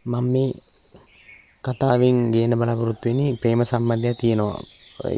මම මේ කතාවෙන් ගේන්න බලාපොරොත්තු වෙන්නේ ප්‍රේම සම්බන්ධයක් තියෙනවා.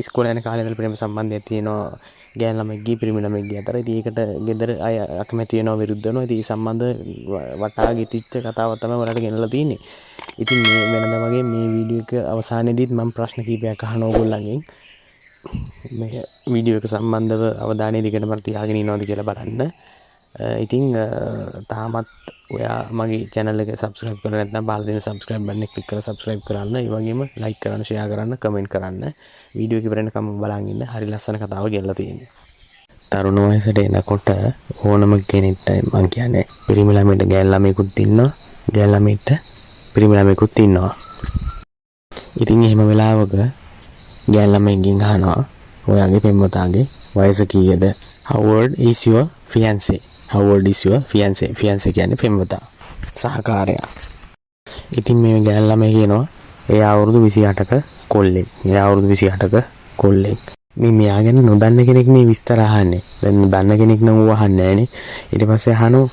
ඉස්කෝලේ යන කාලේ ඉඳලා ප්‍රේම සම්බන්ධයක් තියෙනවා. ගෑනු ළමෙක්ගේ පිරිමි ළමෙක්ගේ අතර. ඉතින් ඒකට ගෙදර අය අකමැති වෙනවා, විරුද්ධ වෙනවා. ඉතින් ඒ සම්බන්ධ වටා ගෙතිච්ච කතාවක් තමයි ඔයාලට ගෙනලා තියෙන්නේ. ඉතින් මේ වෙනදා වගේ මේ වීඩියෝ එක අවසානයේදීත් මම ප්‍රශ්න කිහිපයක් අහනවා ඔයගොල්ලන්ගෙන්. මේ වීඩියෝ එක සම්බන්ධව අවධානය දිගටම තියාගෙන ඉන්නවද කියලා බලන්න. ඉතින් තාමත් ඔයා මගේ channel එක subscribe කරලා නැත්නම් පහළ තියෙන subscribe button එක click කරලා subscribe කරන්න. ඒ වගේම like කරන්න, share කරන්න, comment කරන්න. වීඩියෝ එක ඉවරනකම් බලන් ඉන්න. හරි ලස්සන කතාවක් ගෙනලා තියෙන්නේ. තරුණ වයසට එනකොට ඕනම කෙනෙක්ට මං කියන්නේ පිරිමි ළමයට ගෑනු ළමයෙකුත් ඉන්නවා, ගෑනු ළමයට පිරිමි ළමයෙකුත් ඉන්නවා. ඉතින් එහෙම වෙලාවක ගෑනු ළමයෙක්ගෙන් අහනවා ඔයාගේ පෙම්වතාගේ වයස කීයද? How old is your fiancé? How old is your fiancé? Fiancé කියන්නේ පෙම්වතා, සහකාරයා. ඉතින් මේ ගෑනු ළමයා කියනවා එයා අවුරුදු 28ක කොල්ලෙක්. එයා අවුරුදු 28ක කොල්ලෙක්. මේ මෙයා ගැන නොදන්න කෙනෙක් මේ විස්තර අහන්නේ. දැන් දන්න කෙනෙක් නම් ඌ අහන්නේ නැහනේ. ඊට පස්සේ අහනවා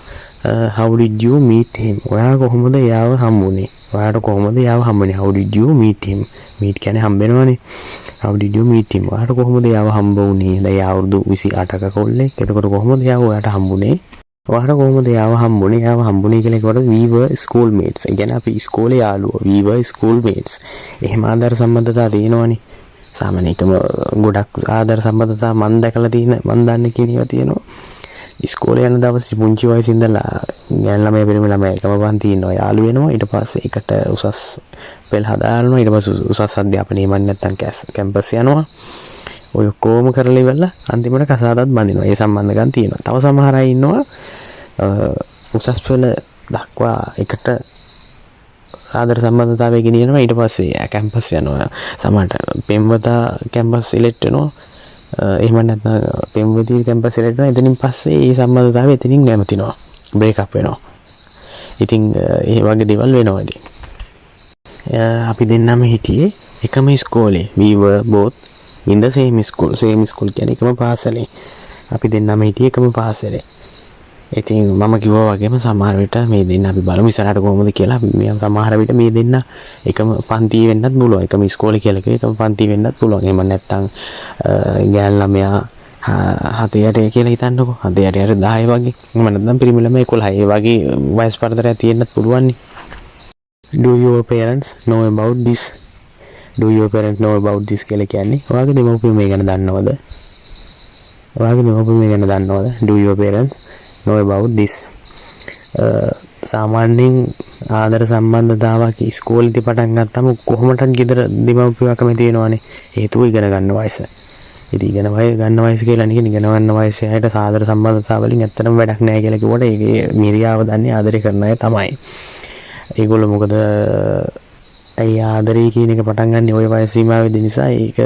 how did you meet him? ඔයා කොහොමද එයාව හම්බුනේ? ඔයාට කොහොමද එයාව හම්බුනේ? How did you meet him? meet කියන්නේ හම්බෙනවනේ. How did you meet him? ඔයාට කොහොමද එයාව හම්බ වුනේ? දැන් එයා අවුරුදු 28ක කොල්ලෙක්. එතකොට කොහොමද එයාව ඔයාට හම්බුනේ? ඔයාට කොහොමද එයාව හම්බුනේ? එයාව හම්බුනේ කියලා කිව්වට we were schoolmates. ඒ කියන්නේ අපි ඉස්කෝලේ යාළුවෝ. we were schoolmates. එහෙම ආදර සම්බන්ධතා තියෙනවනේ. සාමාන්‍යකම ගොඩක් ආදර සම්බන්ධතා මම දැකලා තියෙන මම දන්න කෙනෙක්ව තියෙනවා. ඉස්කෝලේ යන දවසේ පුංචි වයසේ ඉඳලා ගෑනු ළමයා පිරිමි ළමයා එකම පන්ති ඉන්නවා, යාළු වෙනවා. ඊට පස්සේ එකට උසස් පෙළ හදාගන්නවා. ඊට පස්සේ උසස් අධ්‍යාපනය මන් නැත්තම් කැම්පස් යනවා. ඔය කොහොම කරලා ඉවරලා අන්තිමට කසාදත් බඳිනවා. ඒ සම්බන්ධකම් තියෙනවා. තව සමහර අය ඉන්නවා උසස් පෙළ දක්වා එකට ආදර සම්බන්ධතාවය ගෙනියනවා. ඊට පස්සේ කැම්පස් යනවා. සමහරට පෙම්වතා කැම්පස් සිලෙක්ට් වෙනවා. එහෙම නැත්නම් පෙම්වතිය කැම්පස් සිලෙක්ට් වෙනවා. එතනින් පස්සේ මේ සම්බන්ධතාවය එතනින් නැවතිනවා. බ්‍රේක් අප් වෙනවා. ඉතින් ඒ වගේ දේවල් වෙනවා ඉතින්. අපි දෙන්නම හිටියේ එකම ඉස්කෝලේ. we were both in the same school. same school කියන්නේ එකම පාසලේ. අපි දෙන්නම හිටියේ එකම පාසලේ. ඉතින් මම කිව්වා වගේම සමහර විට මේ දෙන්න අපි බලමු ඉස්සරහට කොහොමද කියලා. මේ සමහර විට මේ දෙන්න එකම පන්තියේ වෙන්නත් පුළුවන්. එකම ඉස්කෝලේ කියලා එකම පන්තියේ වෙන්නත් පුළුවන්. එහෙම නැත්නම් ගෑනු ළමයා 7-8 කියලා හිතන්නකෝ. 7-8 10 වගේ. එහෙම නැත්නම් පිරිමි ළමයා 11. ඒ වගේ වයස් පරතරයක් තියෙන්නත් පුළුවන් නේ. Do your parents know about this? Do your parents know about this කියලා කියන්නේ ඔයාගේ දෙමව්පියෝ මේ ගැන දන්නවද? ඔයාගේ දෙමව්පියෝ මේ ගැන දන්නවද? Do your parents know about this? සාමාන්‍යයෙන් ආදර සම්බන්ධතාවක් ඉස්කෝලේදී පටන් ගත්තම කොහොමදත් ගෙදර දෙමව්පියෝ අකමැති වෙනවනේ. හේතුව ඉගෙන ගන්න වයස. ඉතින් ඉගෙන ගන්න වයස කියලා නේ ඉගෙන ගන්න වයසේ ඇයිට සාදර සම්බන්ධතාව වලින් ඇත්තටම වැඩක් නැහැ කියලා කිව්වට ඒකේ මිරියාව දන්නේ ආදරේ කරන අය තමයි. ඒගොල්ලෝ මොකද ඒ ආදරේ කියන එක පටන් ගන්න ওই වයස සීමාවෙදී නිසා ඒක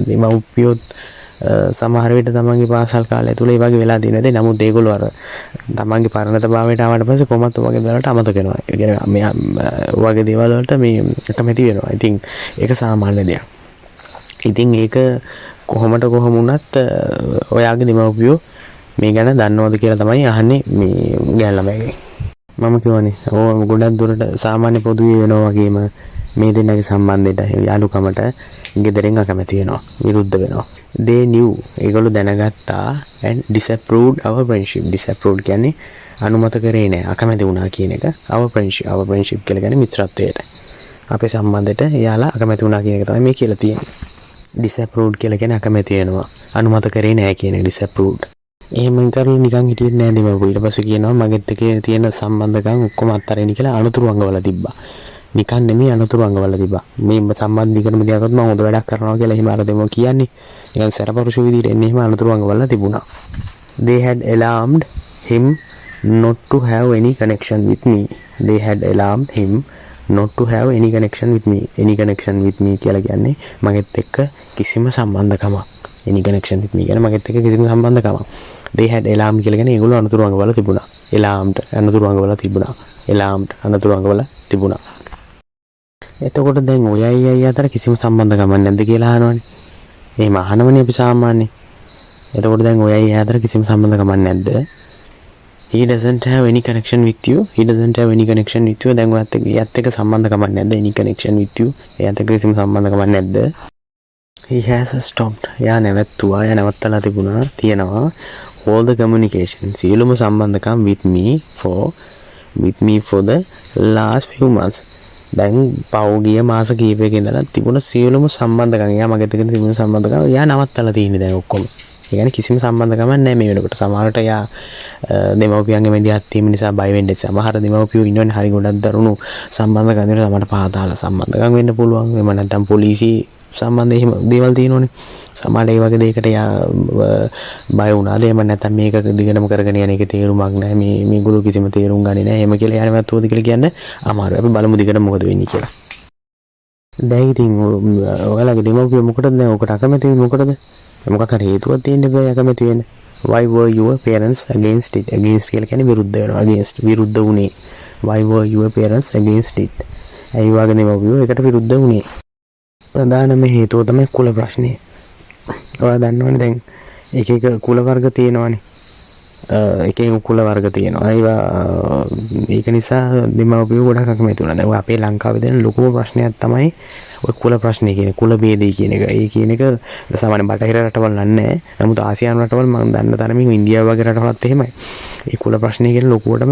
දෙමව්පියොත් සමහර විට තමන්ගේ පාසල් කාලය තුල ඒ වගේ වෙලා තියෙනවා. නමුත් ඒගොල්ලෝ අර තමන්ගේ පරිණතභාවයට ආවට පස්සේ කොහොමත් වගේ දේවල්ට අමතක වෙනවා. ඒ කියන්නේ මේ වගේ දේවල් වලට මේ කැමති වෙනවා. ඉතින් ඒක සාමාන්‍ය දෙයක්. ඉතින් ඒක කොහොම වුණත් ඔයාගේ දෙමව්පියෝ මේ ගැන දන්නවද කියලා තමයි අහන්නේ මේ ගෑනු ළමයිගෙන්. මම කියවනේ ඕ ගොඩක් දුරට සාමාන්‍ය පොදුවේ වෙනවා වගේම මේ දෙන්නගේ සම්බන්ධයට යාළුකමට ගෙදරින් අකමැති වෙනවා, විරුද්ධ වෙනවා. they knew ඒගොල්ලෝ දැනගත්තා and disapproved our friendship. disapproved කියන්නේ අනුමත කරේ නැහැ, අකමැති වුණා කියන එක. our friendship කියලා කියන්නේ මිත්‍රත්වයට. අපේ සම්බන්ධයට එයාලා අකමැති වුණා කියන එක තමයි මේ කියලා තියෙන්නේ. disapproved කියලා කියන්නේ අකමැති වෙනවා, අනුමත කරේ නැහැ කියන එක disapproved. එහෙම කරලා නිකන් හිටියෙත් නෑ දෙමව්පියෝ. ඊට පස්සේ කියනවා මගෙත් එක්ක තියෙන සම්බන්ධකම් ඔක්කොම අත්හැරෙන්න කියලා අනුතුරු අංගවල තිබ්බා. නිකන් නෙමෙයි අනුතුරු අංගවල තිබ්බා. මේ සම්බන්ධීකරණ දිහාගත් මම හොඳ වැඩක් කරනවා කියලා එහෙම අර දෙමව්පියෝ කියන්නේ. නිකන් සරපරුෂ විදිහට එන්නේ එහෙම අනුතුරු අංගවල තිබුණා. They had alarmed him not to have any connection with me. They had alarmed him not to have any connection with me. any connection with me කියලා කියන්නේ මගෙත් එක්ක කිසිම සම්බන්ධකමක්. any connection with me කියන්නේ මගෙත් එක්ක කිසිම සම්බන්ධකමක්. they had alarm කියලා කියන්නේ ඒගොල්ලෝ අනුතුරු අංගවල තිබුණා. alarmed අනුතුරු අංගවල තිබුණා. alarmed අනුතුරු අංගවල තිබුණා. එතකොට දැන් ඔය අය අතර කිසිම සම්බන්ධකමක් නැද්ද කියලා අහනවනේ. එහෙම අහනවනේ අපි සාමාන්‍යයෙන්. එතකොට දැන් ඔය අය අතර කිසිම සම්බන්ධකමක් නැද්ද? he doesn't have any connection with you. He doesn't have any connection with you. දැන් ඔයත් එක්ක සම්බන්ධකමක් නැද්ද? any connection with you. එයාත් එක්ක කිසිම සම්බන්ධකමක් නැද්ද? he has stopped. එයා නැවතුවා. එයා නවත්තලා තිබුණා. තියෙනවා. all the communication. සියලුම සම්බන්ධකම් with me for the last few months. දැන් පෞගිය මාස කීපයක ඉඳලා තිබුණ සියලුම සම්බන්ධකම් එයා මගෙත් එක්ක තිබුණ සම්බන්ධකම් එයා නවත්තලා තියෙන්නේ දැන් ඔක්කොම. ඒ කියන්නේ කිසිම සම්බන්ධකමක් නැහැ මේ වෙනකොට. සමහරට එයා දෙමව්පියන්ගේ මැදිහත් වීම නිසා බය වෙන්නේ. සමහර දෙමව්පියෝ ඉන්නවනේ හරි ගොඩක් දරුණු සම්බන්ධකම් දෙනවා. සමහරට පහදාලා සම්බන්ධකම් වෙන්න පුළුවන්. එහෙම නැත්නම් පොලිසිය සම්බන්ධ එහෙම දේවල් තියෙනවනේ. සමහරට ඒ වගේ දෙයකට එයා බය වුණාද? එහෙම නැත්නම් මේක දිගටම කරගෙන යන එකේ තේරුමක් නැහැ. මේගොල්ලෝ කිසිම තේරුම් ගන්නේ නැහැ. එහෙම කියලා එයා නැවතුවද කියලා කියන්න අමාරුයි. අපි බලමු දිගට මොකද වෙන්නේ කියලා. දැන් ඉතින් ඔයාලගේ දෙමව්පියෝ මොකටද දැන් ඔකට අකමැති වෙන්නේ මොකටද? මොකක් හරි හේතුවක් තියෙන්න බෑ අකමැති වෙන්න. Why were your parents against it? Against කියලා කියන්නේ විරුද්ධ වෙනවා. against විරුද්ධ වුණේ. Why were your parents against it? ඇයි වගේ දෙමව්පියෝ ඒකට විරුද්ධ වුණේ? ප්‍රධානම හේතුව තමයි කුල ප්‍රශ්නේ. ඔයා දන්නවනේ දැන් එක එක කුල වර්ග තියෙනවානේ. එක එක කුල වර්ග තියෙනවා. ඒක නිසා දෙමව්පියෝ ගොඩක් අකමැති වුණා. දැන් අපේ ලංකාවේ තියෙන ලොකුම ප්‍රශ්නයක් තමයි ඔය කුල ප්‍රශ්නේ කියන්නේ. කුල ભેදේ කියන එක. ඒ කියන එක සාමාන්‍ය බටහිර රටවල් නැහැ. නමුත් ආසියානු රටවල් මම දන්න තරමින් ඉන්දියාව වගේ රටවලත් එහෙමයි. ඒ කුල ප්‍රශ්නේ කියන ලොකුවටම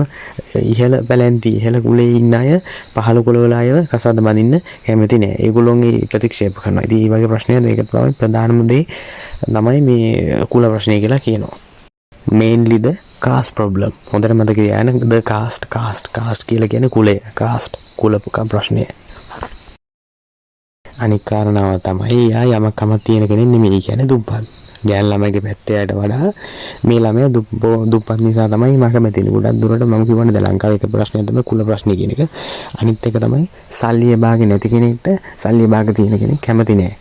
ඉහළ පැලැන්ති ඉහළ කුලේ ඉන්න අය පහළ කුලවල අයව කසාද බඳින්න කැමති නෑ. ඒගොල්ලෝගේ ප්‍රතික්ෂේප කරනවා. ඉතින් මේ වගේ ප්‍රශ්නයක් මේක තමයි ප්‍රධානම දේ තමයි මේ කුල ප්‍රශ්නේ කියලා කියනවා. mainly the caste problem. හොඳට මතක තියාගන්න the caste කියලා කියන්නේ කුලය. caste කුල ප්‍රශ්නය. අනික් කාරණාව තමයි යා යමක් කමක් තියෙන කෙනෙක් නෙමෙයි කියන්නේ දුප්පත්. ගෑන් ළමයිගේ පැත්තට වඩා මේ ළමයා දුප්පත් නිසා තමයි මම කැමති වෙන්නේ. ගොඩක් දුරට මම කියවනේ ද ලංකාවේ එක ප්‍රශ්නයක් තමයි කුල ප්‍රශ්නේ කියන එක. අනිත් එක තමයි සල්ලි භාගෙ නැති කෙනෙක්ට සල්ලි භාග තියෙන කෙනෙක් කැමති නෑ.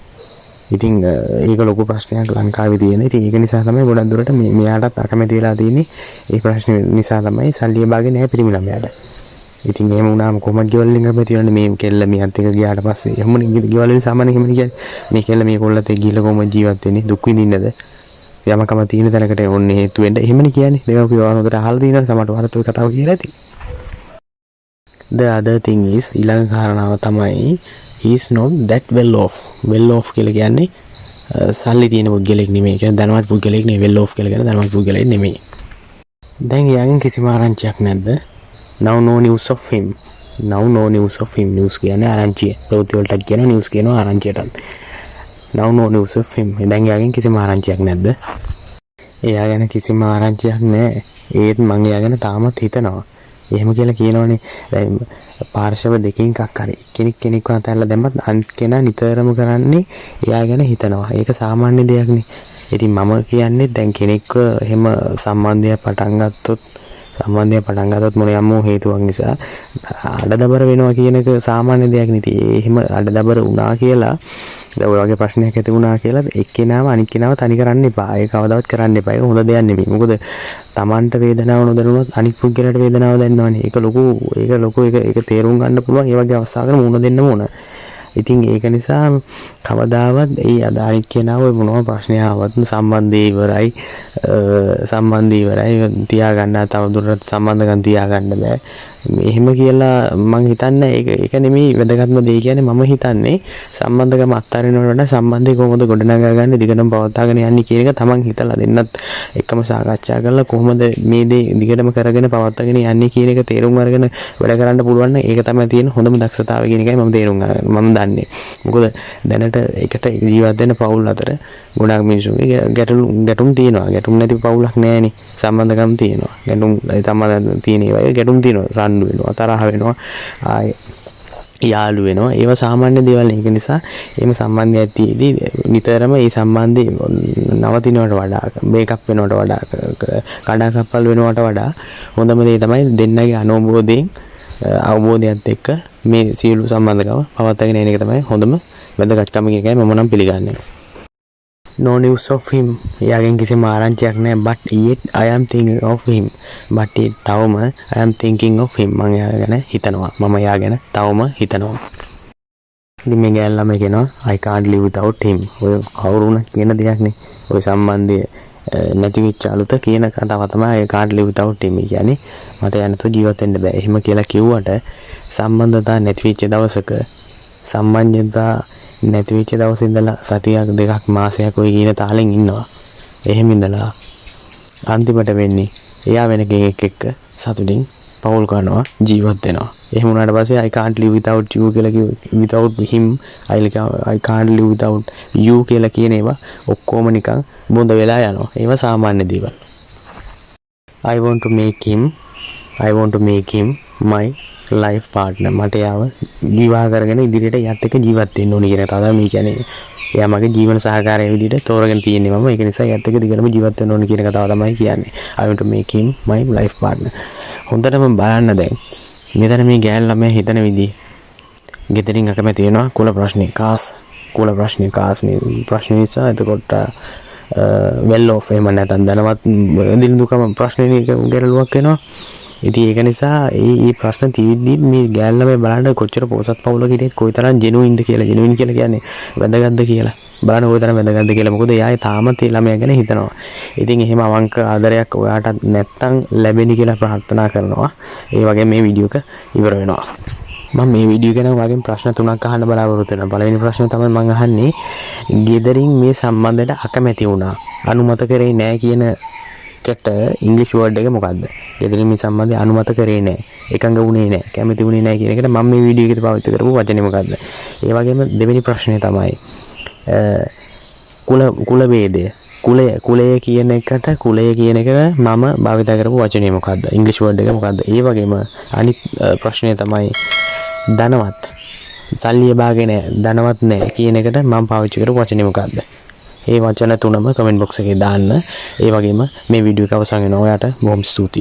ඉතින් ඒක ලොකු ප්‍රශ්නයක් ලංකාවේ තියෙන. ඉතින් ඒක නිසා තමයි ගොඩක් දුරට මෙයාටත් අකමැති වෙලා තියෙන්නේ. ඒ ප්‍රශ්නේ නිසා තමයි සල්ලි භාගෙ නැහැ පිරිමි ළමයාට. ඉතින් එහෙම වුණාම කොහොමද ගෙවල් වලින් අපි තියන්නේ මේ කෙල්ල මියත් එක ගියාට පස්සේ එහෙමනේ ගෙවල් වලින් සාමාන්‍ය එහෙම කියන්නේ මේ කෙල්ල මේ කොල්ලත් එක්ක ගිහලා කොහොමද ජීවත් වෙන්නේ දුක් විඳින්නද යමකම තියෙන තැනකට ඔන්නේ හේතු වෙන්න එහෙමනේ කියන්නේ දෙමව්පිය වහනකට අහලා තියෙනවා සමහරට වරත් ඔය කතාව කියලා ඇති. The other thing is ඊළඟ කාරණාව තමයි he is not that well off කියලා කියන්නේ සල්ලි තියෙන පුද්ගලෙක් නෙමෙයි. කියන්නේ ධනවත් පුද්ගලෙක් නෙමෙයි. well off කියලා කියන්නේ ධනවත් පුද්ගලෙක් නෙමෙයි. දැන් යාගෙන් කිසිම ආරංචියක් නැද්ද? Now no news of him. News කියන්නේ ආරංචිය. ප්‍රවෘත්ති වලට කියන news කියනවා ආරංචියටත්. Now no news of him. දැන් යාගෙන් කිසිම ආරංචියක් නැද්ද? එයා ගැන කිසිම ආරංචියක් නැහැ. ඒත් මම එයා ගැන තාමත් හිතනවා. එහෙම කියලා කියනවනේ. දැන් පාර්ශව දෙකකින් එකක් හරි කෙනෙක්ව අතහැරලා දැම්මත් අනිත් කෙනා නිතරම කරන්නේ එයා ගැන හිතනවා. ඒක සාමාන්‍ය දෙයක්නේ. ඉතින් මම කියන්නේ දැන් කෙනෙක්ව එහෙම සම්බන්ධයක් පටන් ගත්තොත් මොන යම් හේතුවක් නිසා අඩදබර වෙනවා කියන එක සාමාන්‍ය දෙයක් නෙති. එහෙම අඩදබර වුණා කියලා දැන් ඔය වගේ ප්‍රශ්නයක් ඇති වුණා කියලා එක්කෙනාව අනිත් කෙනාව තනි කරන්න එපා. ඒක කවදාවත් කරන්න එපා. ඒක හොඳ දෙයක් නෙමෙයි. මොකද Tamanට වේදනාව නොදැනුනොත් අනිත් පුද්ගලයාට වේදනාව දැනෙනවනේ. ඒක ලොකු ඒක තේරුම් ගන්න පුළුවන්. ඒ වගේ අවස්ථාවකට මුහුණ දෙන්න ඕන. ඉතින් ඒක නිසා කවදාවත් ඒ අදාළ කෙනාව මොනවා ප්‍රශ්නයක් ආවත් සම්බන්ධය ඉවරයි තියාගන්න තව දුරට සම්බන්ධකම් තියාගන්න බෑ. එහෙම කියලා මම හිතන්නේ ඒක නෙමෙයි වැදගත්ම දේ. කියන්නේ මම හිතන්නේ සම්බන්ධකම් අත්හරිනවට වඩා සම්බන්ධය කොහොමද ගොඩනගා ගන්න දිගටම පවත්වාගෙන යන්නේ කියන එක තමන් හිතලා දෙන්නත් එක්කම සාකච්ඡා කරලා කොහොමද මේ දේ දිගටම කරගෙන පවත්වාගෙන යන්නේ කියන එක තේරුම් අරගෙන වැඩ කරන්න පුළුවන් නම් ඒක තමයි තියෙන හොඳම දක්ෂතාවය කියන එකයි මම තේරුම් ගන්න මම දන්නේ. මොකද දැනට එකට ජීවත් වෙන පවුල් අතර ගොඩක් මිනිස්සුන්ගේ ගැටුම් තියෙනවා. ගැටුම් නැති පවුලක් නැහැනේ. සම්බන්ධකම් තියෙනවා. ගැටුම් තමයි තියෙන ඒවා. ගැටුම් තියෙනවා. රණ්ඩු වෙනවා, තරහ වෙනවා, යාළු වෙනවා. ඒවා සාමාන්‍ය දේවල්. ඒක නිසා එහෙම සම්බන්ධයක් තියේදී නිතරම මේ සම්බන්ධය නවතිනවට වඩා බ්‍රේක් අප් වෙනවට වඩා කඩාකප්පල් වෙනවට වඩා හොඳම දේ තමයි දෙන්නගේ අවබෝධයත් එක්ක මේ සියලු සම්බන්ධකම පවත්වාගෙන යන එක තමයි හොඳම වැදගත්කම එකයි මම නම් පිළිගන්නේ. No news of him. එයාගෙන් කිසිම ආරංචියක් නැහැ. But yet I am thinking of him. තවම I am thinking of him. මම එයා ගැන හිතනවා. තවම හිතනවා. ඉතින් මේ ගෑන් ළමයි කියනවා I can't live without him. ඔය කවුරුණ කියන දෙයක් නේ. ඔය සම්බන්ධය නැති වෙච්ච අලුත කියන කතාව තමයි can't live without him කියන්නේ. මට යන්නතු ජීවත් වෙන්න බෑ. එහෙම කියලා කිව්වට සම්බන්ධතා නැති වෙච්ච දවසක සම්බන්ධතා නැති වෙච්ච දවසේ ඉඳලා සතියක් දෙකක් මාසයක් ඔය කියන තාලෙන් ඉන්නවා. එහෙම ඉඳලා අන්තිමට වෙන්නේ එයා වෙන කෙනෙක් එක්ක සතුටින් පවුල් කරනවා ජීවත් වෙනවා. එහෙම වුණාට පස්සේ I can't live without you කියලා without him I can't live without you කියලා කියන ඒවා ඔක්කොම නිකන් බොඳ වෙලා යනවා. ඒවා සාමාන්‍ය දේවල්. I want to make him my life partner. මට යාව විවාහ කරගෙන ඉදිරියට යත් එක ජීවත් වෙන්න ඕනේ කියන කතාව මේ කියන්නේ. එයා මගේ ජීවන සහකාරය විදිහට තෝරගෙන තියෙන්නේ මම. ඒක නිසා යත් එක දිගටම ජීවත් වෙන්න ඕනේ කියන කතාව තමයි කියන්නේ. I want to make him my life partner. හොඳටම බලන්න දැන්. මෙතන මේ ගෑල් ළමයා හිතන විදිහ. ගෙදරින් අකමැති වෙනවා කුල ප්‍රශ්නේ කාස් ප්‍රශ්නේ නිසා එතකොට well off එහෙම නැත්නම් ධනවත් දිනුකම ප්‍රශ්නේ ගැටලුවක් වෙනවා. ඉතින් ඒක නිසා මේ ප්‍රශ්න තියෙද්දි මේ ගෑල් ළමයා බලන්න කොච්චර පොසත් පවුලක හිටියත් කොයිතරම් ජෙනුයින්ද කියලා කියන්නේ වැදගත්ද කියලා බලන්න කොයිතරම් වැදගත්ද කියලා. මොකද එයා තාමත් ඒ ළමයා ගැන හිතනවා. ඉතින් එහෙම අවංක ආදරයක් ඔයාට නැත්තම් ලැබෙනි කියලා ප්‍රාර්ථනා කරනවා. ඒ වගේ මේ වීඩියෝ එක ඉවර වෙනවා. මම මේ වීඩියෝ ගැන ඔයාගෙන් ප්‍රශ්න තුනක් අහන්න බලාපොරොත්තු වෙනවා. පළවෙනි ප්‍රශ්නේ තමයි මම අහන්නේ ගෙදරින් මේ සම්බන්ධයට අකමැති වුණා. අනුමත කරේ නැහැ කියන කට ඉංග්‍රීසි වර්ඩ් එක මොකද්ද? ගෙදරින් මේ සම්බන්ධය අනුමත කරේ නැහැ. එකඟ වුණේ නැහැ. කැමති වුණේ නැහැ කියන එකට මම මේ වීඩියෝ එකේ පාවිච්චි කරපු වචනේ මොකද්ද? ඒ වගේම දෙවෙනි ප්‍රශ්නේ තමයි කුල වේදය. කුලය කියන එකට මම භාවිත කරපු වචනේ මොකද්ද? ඉංග්‍රීසි වර්ඩ් එක මොකද්ද? ඒ වගේම අනිත් ප්‍රශ්නේ තමයි ධනවත්. සල්ලිය බාගේ නැහැ. ධනවත් නැහැ කියන එකට මම පාවිච්චි කරපු වචනේ මොකද්ද? ඒ වචන තුනම කමෙන්ට් බොක්ස් එකේ දාන්න. ඒ වගේම මේ වීඩියෝ එක අවසන් වෙනවා. ඔයාට බොහොම ස්තුතියි.